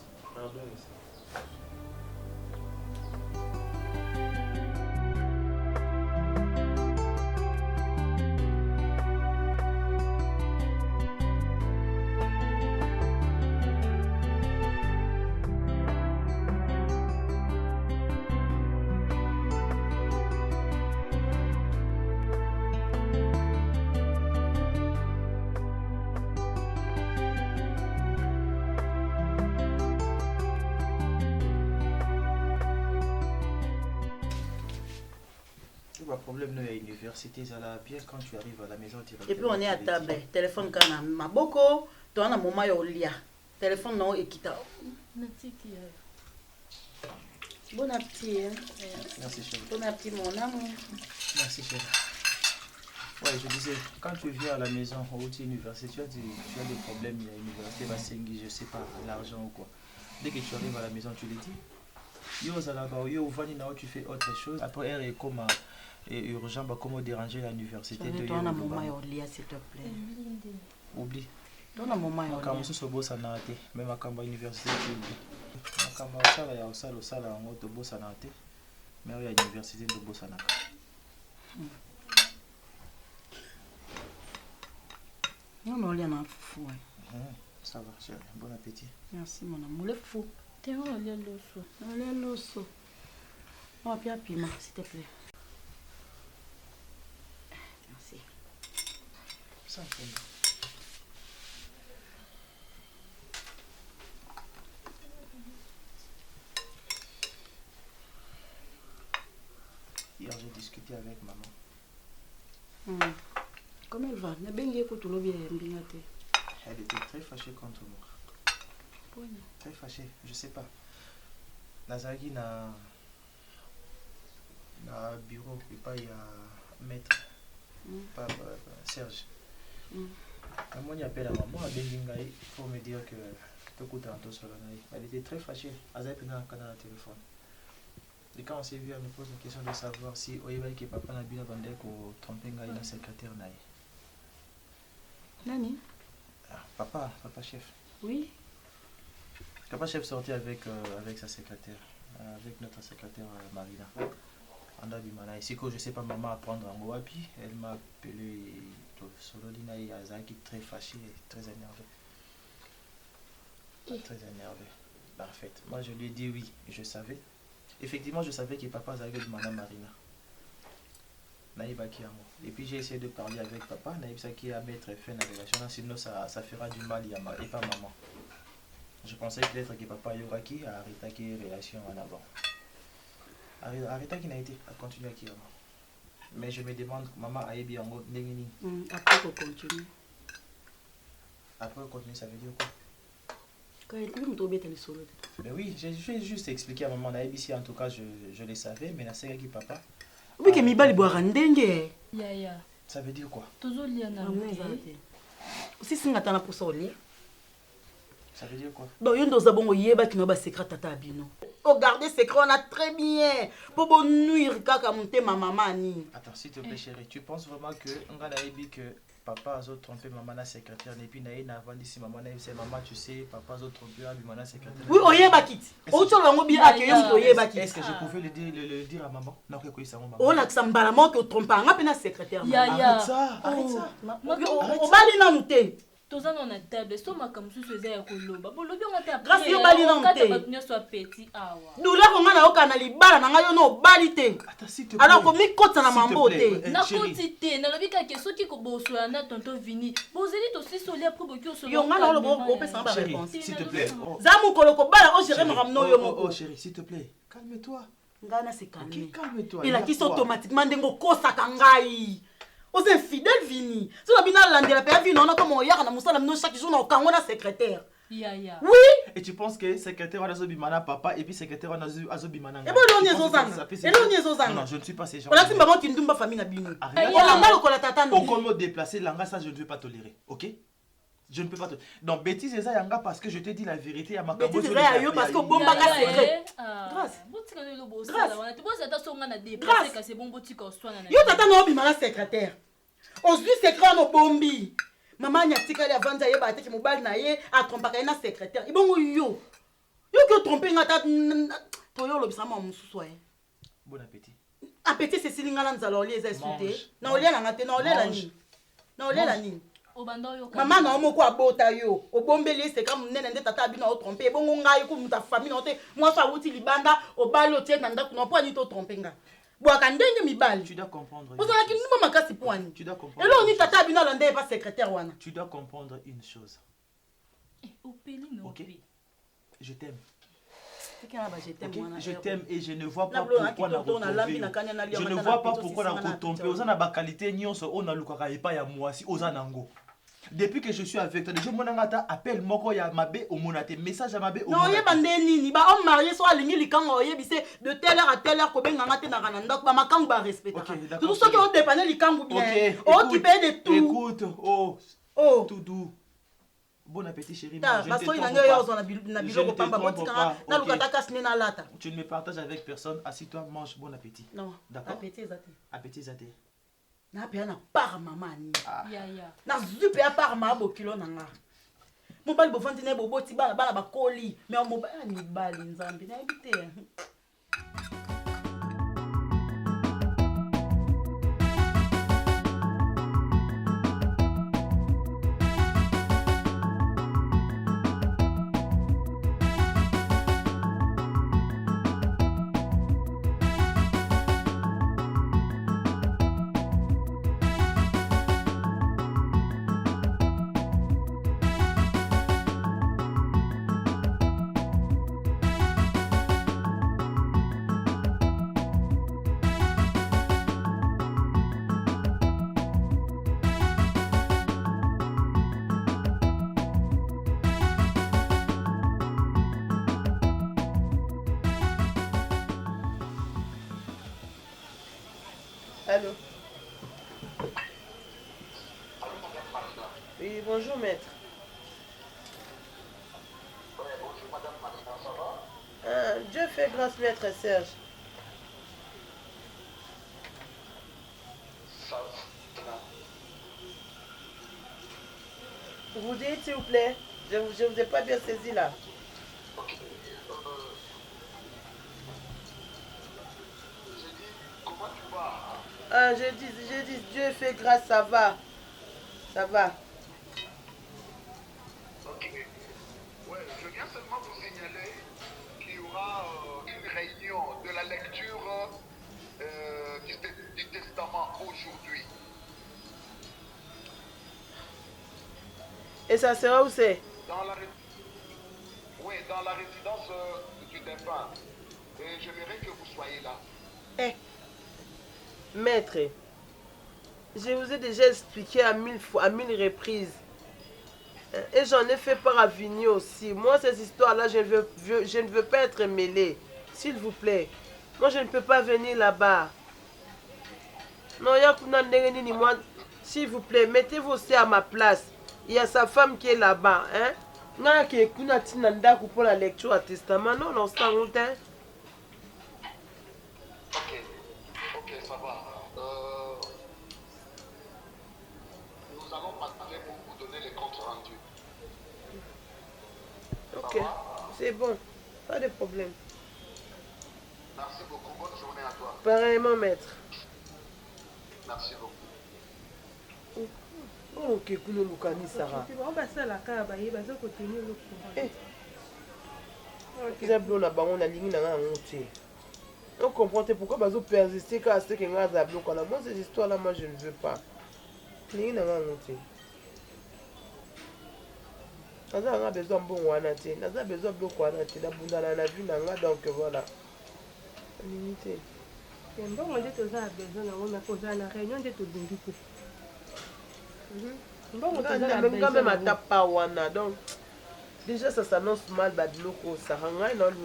Problème à l'université, ça la bien quand tu arrives à la maison. Et puis on est à table, téléphone kana maboko, tu as un moment où il y a téléphone non et quitte. Bon appétit. Merci chérie. Bon appétit mon amour. Merci chérie. Ouais, je disais, quand tu viens à la maison au université, tu as des problèmes à l'université, je sais pas, l'argent ou quoi. Dès que tu arrives à la maison, tu le dis. Tu fais autre chose. Après, elle est comme et urgent, comment déranger l'université de toi, s'il te plaît. Oublie. Toi, na moment quand je bosse à Nate, même à Kamba université, tu oublies. Quand il y a au sala, en haut de bosse à Nate, mais il y a l'université de bosse à Nate. Non, non, il y en a un fou. Ça va, chérie. Bon appétit. Merci, mon amour. Le fou. T'es où, aller l'osso? Aller l'osso. Oh, puis piment, s'il te plaît. Merci. Ça, hier, j'ai discuté avec maman. Comment elle va? Elle était très fâchée contre moi. Très fâchée, je sais pas. Nazaki na bureau, et pas il y a maître, pas Serge. Moi, il appelle à maman à Bengingaï pour me dire que elle était très fâchée. Elle avait pris un canal à téléphone. Et quand on s'est vu, elle me pose la question de savoir si Oyebaï qui papa n'a bien bandé qu'on trompait la secrétaire naï. Nani? Papa chef. Oui. Papa chef sorti avec sa secrétaire, avec notre secrétaire Marina. Anda Bimana. Ici que je sais pas maman apprendre en Wapi, elle m'a appelé Solodina et Azaki très fâché, très énervé. Très énervé. Parfait. Moi je lui ai dit oui, je savais. Effectivement, je savais que papa avait de Madame Marina. Naïba qui a moi. Et puis j'ai essayé de parler avec papa, Naïba qui a mettre fin à la relation, sinon ça fera du mal et pas maman. Je pensais peut-être que papa Yoraki a arrêté la relation en avant. Arrêta qui n'a été, a continué à qui avant. Mais je me demande, maman a bien en mode Nengini. Après qu'on continue. Après qu'on continue, ça veut dire quoi? Quand il me tombe, tu es solo. Mais oui, je vais juste expliquer à maman Naïbi en tout cas je le savais, mais la série qui papa. Oui, que mi bali boire ndenge. Yaya. Ça veut dire quoi? Toujours lié na. Si c'est ngata na pour ça lié. Ça veut dire quoi? Donc yon doza bongo yeba ki no ba secret tata bino. Oh garder secret on a très bien. Pour bon nuire kaka monter ma maman ni. Attends, s'il te plaît chérie, tu penses vraiment que nga Naïbi que papa a trompé maman la secrétaire et puis Naïbi n'a vendu si maman Naïbi c'est maman tu sais papa a trompé maman la secrétaire. Oui, oyeba kit. O tolo ngo bi accueillir to yeba kit. Est-ce que je pouvais le dire à maman? Non que ça maman. Oh la sambala mo que trompe nga pena secrétaire. Arrête ça, arrête ça. O bali na muté. Toza non na table, so makamusu soza ya koloba. Bolobi on ta après. Grâce yo bali na muté. Kata batnya soit petit awa. Doula ko ngana oka na libala na ngayo no bali te. Attends s'il te plaît. Alors ko mi kota na mambo te. Na koti te, na lobi ka ke soki ko bosola na tonton Vini. Bozeli to si soli après boki o solo. Yo ngana lo bo pesa ba réponse. S'il te plaît. Zamu koloko bala o gérer maramno yo mo. Oh chérie, s'il te plaît. Calme-toi. Ngana se calme. OK, calme-toi. Il a qui automatiquement ndengo kosa kangai. Aux infidèles Vini. Si on a bien landé la paix Vini, on a comme on y a chaque jour on a secrétaire. Yaya. Oui. Et tu penses que secrétaire on a Zobimana papa et puis secrétaire on a Zobimana. Et bon on est zozanga. Et là on est zozanga. Non, je ne suis pas ces gens. On a dit maman qui ne pas famille na bino. On a mal ko la tata no. On comme déplacer langa ça je ne vais pas tolérer. OK? Je ne peux pas. Donc bêtise c'est ça yanga parce que je te dis la vérité à ma bêtise c'est ça yo parce que bomba ka secret. Grâce. Botika le boss là. On a tout ça ta songa na déplacer ka c'est bon botika oswana na. Yo tata no bimala secrétaire. On se dit secret no bombi. Maman nyatika ya vanja yeba ate ki mobile na ye a trompaka na secrétaire. Ibongo yo. Yo que tromper ngata to yo lobisa ma mususu eh. Bon appétit. Appétit c'est silinga na nzala oli eza insulté. Na oli na ngate na oli la ni. Na oli la ni. Maman na omo ko abota yo. Obombeli c'est comme nene nde tata bino o tromper. Bongo ngai ko muta famille na te. Moi so awuti libanda obalo tie na ndako na po ani to tromper nga. Boaka ndenge mibali. Tu dois comprendre. Ozala ki ndimo makasi poani. Tu dois comprendre. Elo ni tata bino lande pas secrétaire wana. Tu dois comprendre une chose. OK? Je t'aime. Je t'aime et je ne vois pas pourquoi je ne vois pas pourquoi la tromper. Oza na ba qualité nyonso on a lukaka epa ya mwasi oza nango. Depuis que je suis avec toi, je monangata appelle moko ya mabe o monate message à mabe o monate. Non, yebande nini ba homme marié so alingi likango yebise de telle heure à telle heure ko benga ngate na kananda ba makangu ba respecter. Tout ce qui on dépanner likangu bien. Oh tu payes de tout. Écoute, oh tout doux. Bon appétit chérie, je ne tu ne me partages avec personne, assis-toi, mange, bon appétit. Non, d'accord. Appétit zate. Appétit zate. Na pe na par maman ni. Yaya. Na zupe ya par ma bo kilo na nga. Mobali bo fandi ne bo boti bala bala ba koli, mais on mobali ni bali nzambi na ebite. Allô? Oui, bonjour maître. Bonjour madame Marina, ça va? Dieu fait grâce maître Serge. Ça va. Vous dites, s'il vous plaît. Je ne vous ai pas bien saisi là. Ah, je dis, Dieu fait grâce, ça va. Ça va. Ok. Ouais, je viens seulement vous signaler qu'il y aura une réunion de la lecture du testament aujourd'hui. Et ça sera où c'est? Oui, dans la résidence du défunt. Et j'aimerais que vous soyez là. Eh, maître, je vous ai déjà expliqué à 1000 fois, à 1000 reprises. Et j'en ai fait part à Vigny aussi. Moi, ces histoires-là, je ne veux pas être mêlée. S'il vous plaît. Moi, je ne peux pas venir là-bas. Non, moi, s'il vous plaît, mettez-vous aussi à ma place. Il y a sa femme qui est là-bas. Hein? Pour la lecture à testament. Non, non, c'est un autre. Ok, ça va. Nous allons passer pour vous donner les comptes rendus. Ok, c'est bon. Pas de problème. Merci beaucoup. Bonne journée à toi. Pareillement, maître. Merci beaucoup. Oh, ok, kuno lukani Sarah. On va ça la cave, il va se continuer le courant. Eza bilo na bango na lingi na nga yango te. On comprend pourquoi bazo persister ka ce que nga za bilo kana. Moi ces histoires là moi je ne veux pas. Lingi na nga yango te. Naza nga besoin bon wana te. Naza besoin biloko wana te. Na bundana na vie na nga donc voilà. Lingi te. Bon, on dit que ça a besoin na cause na réunion de tout dingi ko. Bon, on a quand même à taper wana donc. Déjà, ça s'annonce mal, Badloko, ça ranga et non, lui,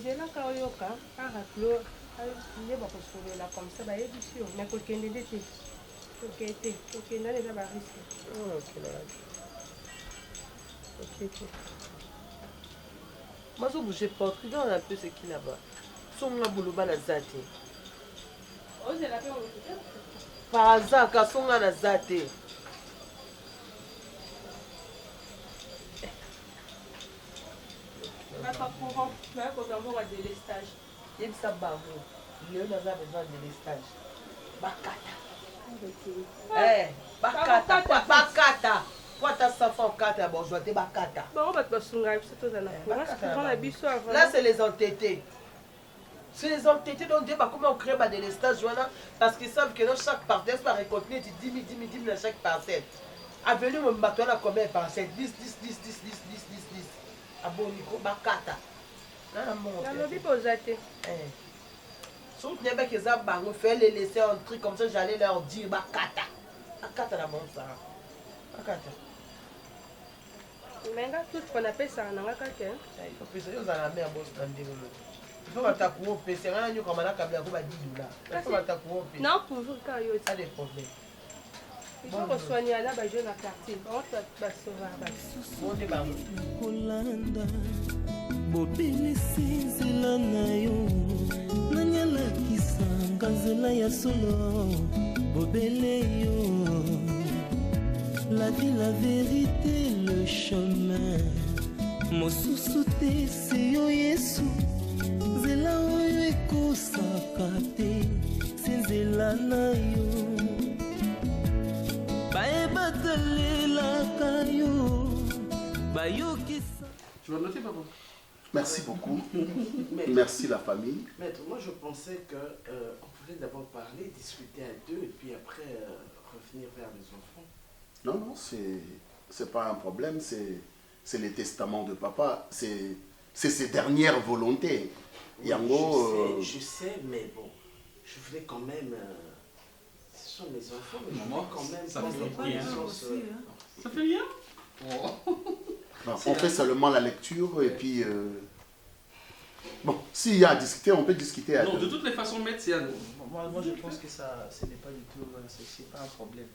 j'ai là quand il y a un raclo, il y a beaucoup de choses là comme ça, bah il y a du sûr, mais pour qu'il y ait des thés, pour qu'il y ait des thés, pour qu'il y ait des risques. Ok, là. Ok. Moi, je bouge pas, regarde un peu ce qu'il y a là-bas. Son nga boulouba na zate. Oh, c'est la paix, par hasard, quand son nga na zate. Pas courant, mais quand on va de l'estage. Il y a ça bango. Il y a besoin de l'estage. Bakata. Eh, bakata. Pourquoi ça fait kata bonjour de bakata? Bon, on va te sunga, c'est tout ça. Là, c'est les entêtés. C'est les entêtés dont Dieu va comment on crée de l'estage parce qu'ils savent que dans chaque parcelle, va récolter 10 000 dans chaque parcelle. Avenue me battre là combien par parcelle? 10. Aboniko bakata. La vie pour zate. Sauf qu'il y a des gens qui fait les laisser un truc comme ça, j'allais leur dire bakata. Bakata la montre ça. Bakata. Mais tout ce qu'on appelle ça en anglais. Il faut que ça la mer bosse dans des rouleaux. Il faut attaquer au PC, c'est rien comme on a câblé à $10. Il faut attaquer au PC. Non, toujours quand il y a pas de problème. Il faut qu'on soigne là, je na quartier. On va sauver. Bon débat. Kolanda bobelisi nzela na yo nanyalakisanga nzela ya solo bobele yo la vie la vérité le chemin mosusu te se yo yesu nzela oyo ekosaka te se nzela na yo bayebatalelaka yo bayokisa. Tu vas noter, papa? Merci beaucoup. Merci la famille. Maître, moi je pensais qu'on pouvait d'abord parler, discuter à deux et puis après revenir vers les enfants. Non, c'est pas un problème, c'est les testaments de papa, c'est ses dernières volontés. Oui, Yango, je sais, mais bon, je voulais quand même... ce sont mes enfants, mais je voulais quand même... Ça fait rien. Ça fait rien. On fait seulement la lecture et puis... Bon, s'il y a à discuter, on peut discuter à Non, deux. de toutes les façons, maître, c'est à nous. Moi, je pense que ça, ce n'est pas du tout, c'est pas un problème.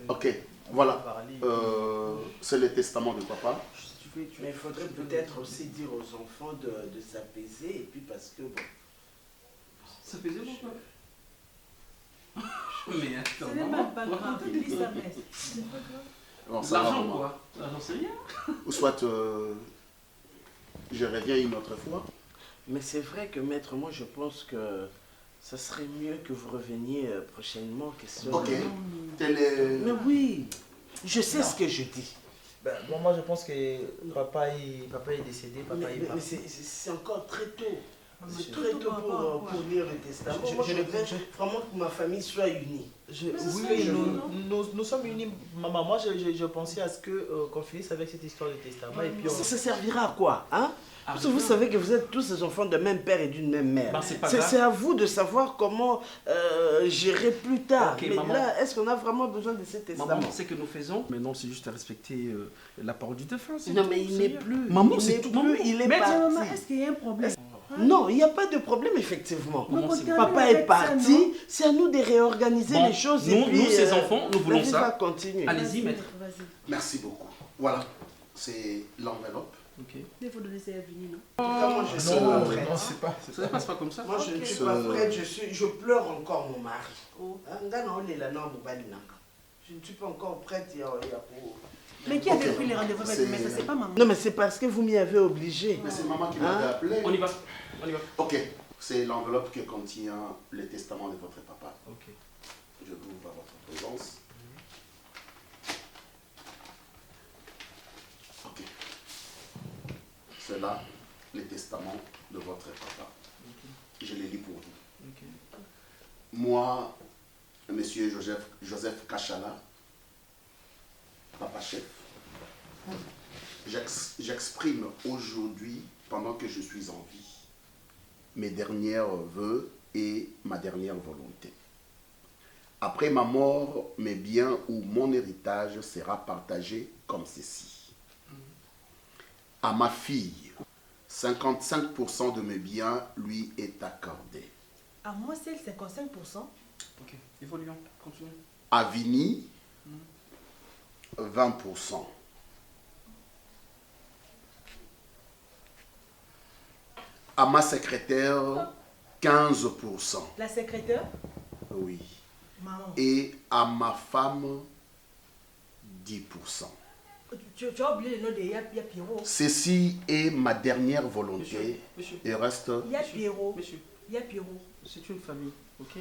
Ok, voilà. C'est le testament de papa. Mais il faudrait peut-être aussi dire aux enfants de s'apaiser et puis parce que bon... S'apaiser pourquoi? Mais attends. Ce n'est même pas grave. Dis ça, mais c'est pas grave. Bon, ça va, L'argent maman. quoi? L'argent c'est rien. Ou soit je reviens une autre fois. Mais c'est vrai que maître, moi je pense que ça serait mieux que vous reveniez prochainement. Question Ok. Mais oui, je sais ce que je dis. Ben, moi je pense que papa est décédé, papa est Mais parti. c'est encore très tôt. C'est Tout très tôt pour pour lire le testament. Moi, je voudrais vraiment que ma famille soit unie. Oui, nous sommes unis. Maman, moi je pensais à ce qu'on finisse avec cette histoire de testament. Et puis Ça servira à quoi, hein? Parce que vous savez que vous êtes tous des enfants d'un même père et d'une même mère. Bah, c'est pas grave. C'est à vous de savoir comment gérer plus tard. Ok, mais maman. là, est-ce qu'on a vraiment besoin de cet testament? Maman, c'est que nous faisons. Maintenant, c'est juste à respecter la parole du défunt. Non, mais il n'est plus. Maman, il c'est n'est tout. plus, il est parti. Maman, est-ce qu'il y a un problème? Non, il n'y a pas de problème, effectivement. Maman, c'est- Papa est parti, c'est à nous de réorganiser Bon, les choses. nous, et puis, nous, ces enfants, nous voulons la vie ça. va continuer. Allez-y, maître. Merci beaucoup. Voilà, c'est l'enveloppe. Ok. Il faut donner ça à Vini, non? Moi, je suis Non, pas non, prête. c'est pas. Ça ne passe pas comme ça. Moi, je ne suis Ce- pas prête, je pleure encore mon mari. Hein, je ne suis pas encore prête. Il y a pour... Mais qui avait pris les rendez-vous avec le maître? C'est pas maman. Non, mais c'est parce que vous m'y avez obligé. Mais c'est maman qui m'avait appelé. On y va. On y va. Ok, c'est l'enveloppe qui contient le testament de votre papa. Ok. Je l'ouvre à votre présence. Ok. C'est là le testament de votre papa. Je le lis pour vous. Moi, monsieur Joseph Kachala, papa chef, j'exprime aujourd'hui, pendant que je suis en vie, mes derniers vœux et ma dernière volonté. Après ma mort, mes biens ou mon héritage sera partagé comme ceci. À ma fille, 55% de mes biens lui est accordé. À moi, c'est le 55%. Ok, évoluons, continuons. À Vini, 20%. À ma secrétaire, 15%. La secrétaire? Oui. Maman. Et à ma femme, 10%. Tu as oublié le nom de Pierrot. Ceci est ma dernière volonté. Monsieur. Et reste... Il y a Pierrot. Monsieur. Il y a Pierrot. C'est une famille, ok?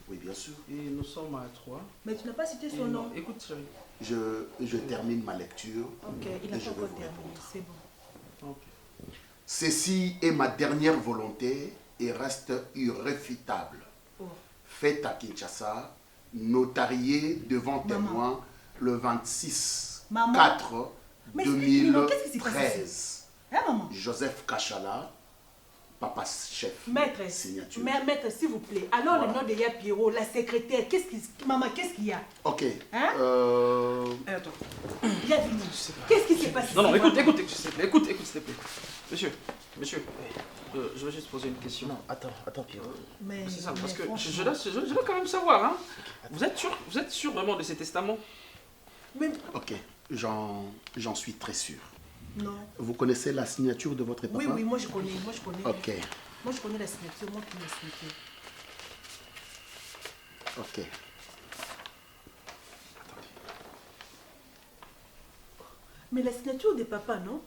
Oui, bien sûr. Et nous sommes à 3. Mais tu n'as pas cité son nom. Écoute, chérie. Je termine ma lecture. Ok, il n'a et pas je vais encore vous terminé. répondre. C'est bon. Ok. Ceci est ma dernière volonté et reste irréfutable. Oh. Faite à Kinshasa, notarié devant témoin le 26 Maman. 4 Mais qu'est-ce qui s'est passé? 2013. Hein, maman? Joseph Kachala, papa chef. Maître, Signature. maître, s'il vous plaît. Alors, Voilà. le nom de Ya Pierrot, la secrétaire, maman, qu'est-ce qu'il y a? Ok. Hein? Attends. Il y a Vini. Qu'est-ce qui s'est passé? Non, écoute, s'il te plaît. Écoute, s'il te plaît. Monsieur, je vais juste poser une question. Non, attends, Pierrot. Mais, c'est ça, parce que franchement. je dois quand même savoir, hein. Vous êtes sûr vraiment de ces testaments? Ok, j'en suis très sûr. Non. Vous connaissez la signature de votre papa? Oui, moi je connais. Ok, Moi je connais la signature, moi qui l'ai signé. ok. Mais la signature de papa, non?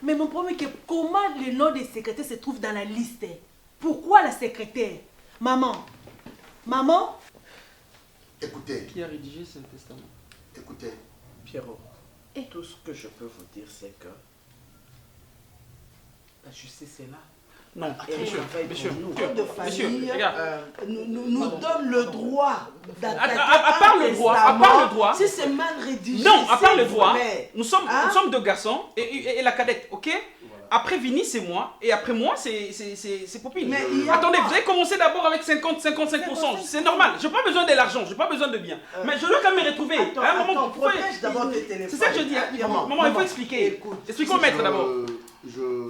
Mais mon problème est que comment le nom des secrétaires se trouve dans la liste? Pourquoi la secrétaire? Maman? Écoutez. Qui a rédigé ce testament? Écoutez. Pierrot, tout ce que je peux vous dire, c'est que la justice est là. Non, monsieur, regarde. nous donne le droit d'attaquer À part le droit. Si c'est mal rédigé. Non, à part le droit, plaît. nous sommes deux garçons et la cadette, ok? Après Vini, c'est moi, et après moi, c'est Popine. Mais il y a Attendez, quoi? vous avez commencé d'abord avec 55%, c'est normal, j'ai pas besoin de l'argent, j'ai pas besoin de biens. Mais je dois quand même me retrouver. Attends, protège d'abord tes téléphones. C'est ça que je dis, maman, il faut expliquer. Expliquons maître d'abord.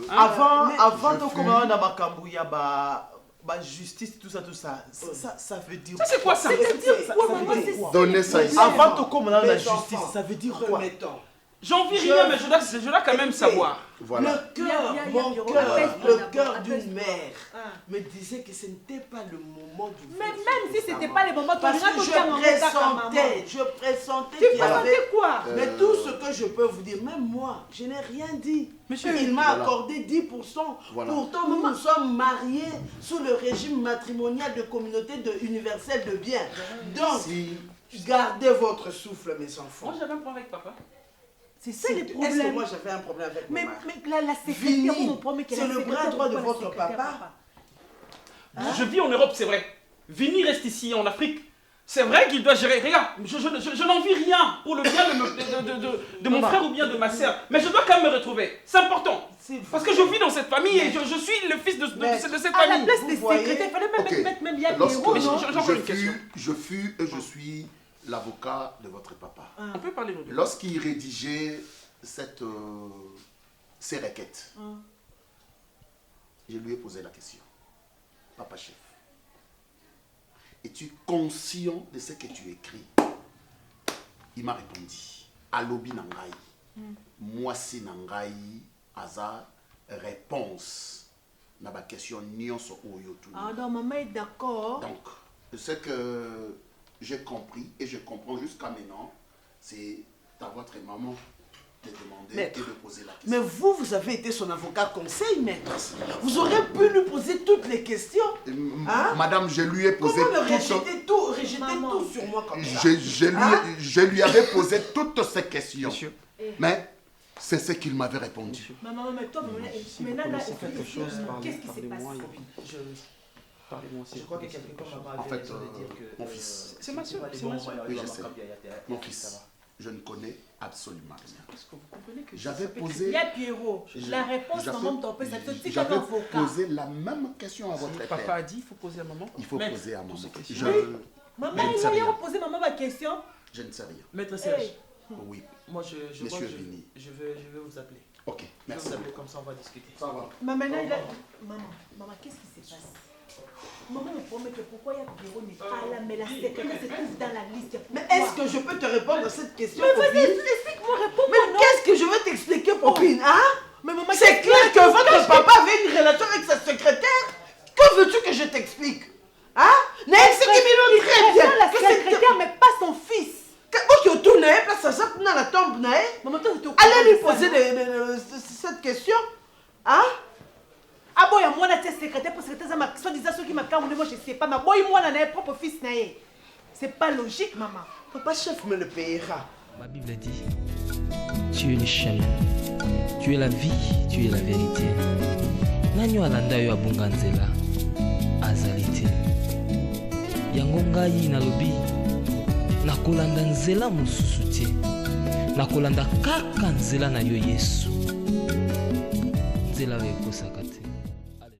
Avant de commencer dans ma cambouille, justice, tout ça, ça veut dire. Ça, c'est quoi ça? Donnez ça ici. Avant de commencer dans la justice, ça veut dire quoi? J'en vis rien, mais je dois quand même savoir. Voilà. Le cœur d'une mère me disait que ce n'était pas le moment du Mais même si ce n'était pas le moment, parce que je pressentais qu'il y avait quoi Mais tout ce que je peux vous dire, même moi, je n'ai rien dit. Monsieur, il m'a accordé 10%. Pourtant, nous nous sommes mariés sous le régime matrimonial de communauté universelle de biens. Donc, gardez votre souffle, mes enfants. Moi, j'avais un problème avec papa. C'est ça le problème. Est-ce que moi j'avais un problème avec mon mari? Mais la secrétaire, c'est le bras droit de votre papa. Je vis en Europe, c'est vrai. Vini reste ici, en Afrique. C'est vrai qu'il doit gérer. Regarde, je n'en vis rien pour le bien de mon frère ou bien de ma soeur. Mais je dois quand même me retrouver. C'est important. Parce que je vis dans cette famille et je suis le fils de cette famille. À la place des secrétaires, il fallait mettre même Je fus et je suis l'avocat de votre papa. On peut parler de lorsqu'il rédigeait ces requêtes, je lui ai posé la question. Papa chef, es-tu conscient de ce que tu écris? Il m'a répondu. Alobi nangai, mwasi nangai, aza réponse na ba question nyonso oyo tu. Ah non, maman est d'accord. Donc, ce que j'ai compris et je comprends jusqu'à maintenant, c'est à votre maman de demander Maître, et de poser la question. Mais vous avez été son avocat conseil, maître. Vous aurez pu lui poser toutes les questions. Madame, je lui ai posé rejeter tout sur moi comme ça. Je lui avais posé toutes ces questions. Mais c'est ce qu'il m'avait répondu. Maman, mais toi, maintenant, là, qu'est-ce qui se passe? Parlez-moi aussi. Je crois que quelqu'un m'a En fait, raison de dire que mon fils. C'est ma soeur. Oui, je sais. Mon fils, je ne connais absolument rien. Est-ce que vous comprenez que j'avais posé. Il y a Pierrot. La réponse, maman, t'en peut, ça te dit j'avais comme avocat. posé la même question à votre père. Papa a dit, il faut poser à maman. Il faut poser à maman. Maman, il a posé maman ma question. Je ne sais rien. Maître Serge. Oui. Moi, je crois que je vais vous appeler. Ok, merci. Je vais vous appeler comme ça, on va discuter. Ça va. Maman, maman, qu'est-ce qui se passe? Maman me promet que pourquoi il y a Pierrot n'est pas là, mais la secrétaire se trouve dans la liste. Mais est-ce que je peux te répondre à cette question? Mais vas-y, explique-moi, réponds-moi. Mais qu'est-ce que je vais t'expliquer, Popine, c'est clair que votre papa avait une relation avec sa secrétaire. Que veux-tu que je t'explique? N'est-ce que très bien. La secrétaire, mais pas son fils. Ok, tu n'es pas ça, ça dans la tombe, allez lui poser cette question. Ah bon, il y a moi la secrétaire pour secrétaire, ça disant ceux qui m'a camoué, moi je sais pas, mais bon, moi on a propre fils. C'est pas logique, maman. Papa chef me le payera. Ma Bible dit, tu es le chemin, tu es la vie, tu es la vérité. Nani alanda yo abunga nzela azali te. Yango ngai nalobi nakolanda nzela mosusu te. Nakolanda kaka nzela na yo Yesu. Nzela oyo ekosaka te.